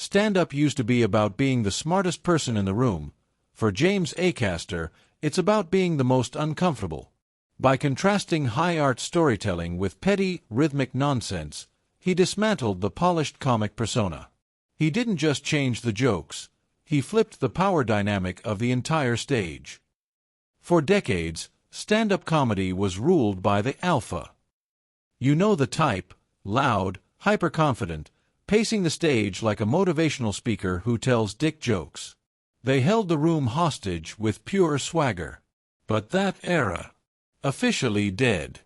stand-up used to be about being the smartest person in the room. For James Acaster, it's about being the most uncomfortable. By contrasting high-art storytelling with petty, rhythmic nonsense, he dismantled the polished comic persona. He didn't just change the jokes, he flipped the power dynamic of the entire stage. For decades, stand-up comedy was ruled by the alpha. You know the type, loud, hyper-confident, pacing the stage like a motivational speaker who tells dick jokes. They held the room hostage with pure swagger. But that era, officially dead.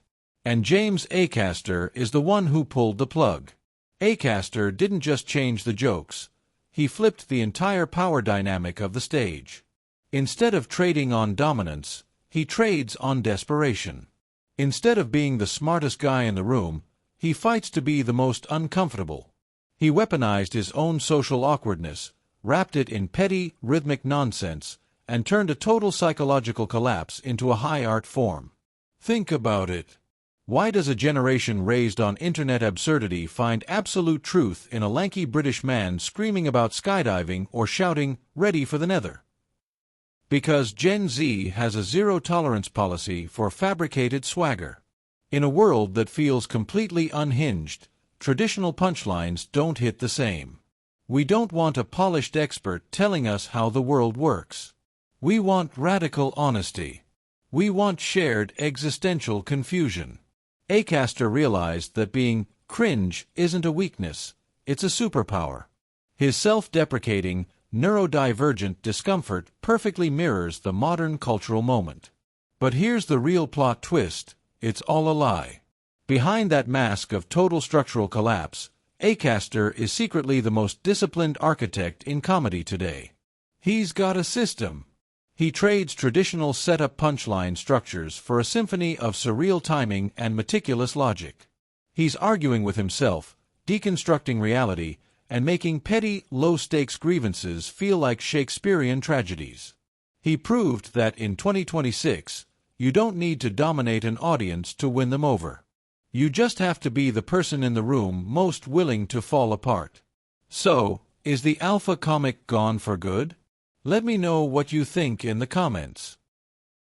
And James Acaster is the one who pulled the plug. Acaster didn't just change the jokes, he flipped the entire power dynamic of the stage. Instead of trading on dominance, he trades on desperation. Instead of being the smartest guy in the room, he fights to be the most uncomfortable. He weaponized his own social awkwardness, wrapped it in petty, rhythmic nonsense, and turned a total psychological collapse into a high art form. Think about it. Why does a generation raised on internet absurdity find absolute truth in a lanky British man screaming about skydiving or shouting, "Ready for the nether"? Because Gen Z has a zero-tolerance policy for fabricated swagger. In a world that feels completely unhinged, traditional punchlines don't hit the same. We don't want a polished expert telling us how the world works. We want radical honesty. We want shared existential confusion. Acaster realized that being cringe isn't a weakness, it's a superpower. His self-deprecating, neurodivergent discomfort perfectly mirrors the modern cultural moment. But here's the real plot twist, it's all a lie. Behind that mask of total structural collapse, Acaster is secretly the most disciplined architect in comedy today. He's got a system. He trades traditional setup punchline structures for a symphony of surreal timing and meticulous logic. He's arguing with himself, deconstructing reality, and making petty, low-stakes grievances feel like Shakespearean tragedies. He proved that in 2026, you don't need to dominate an audience to win them over. You just have to be the person in the room most willing to fall apart. So, is the alpha comic gone for good? Let me know what you think in the comments.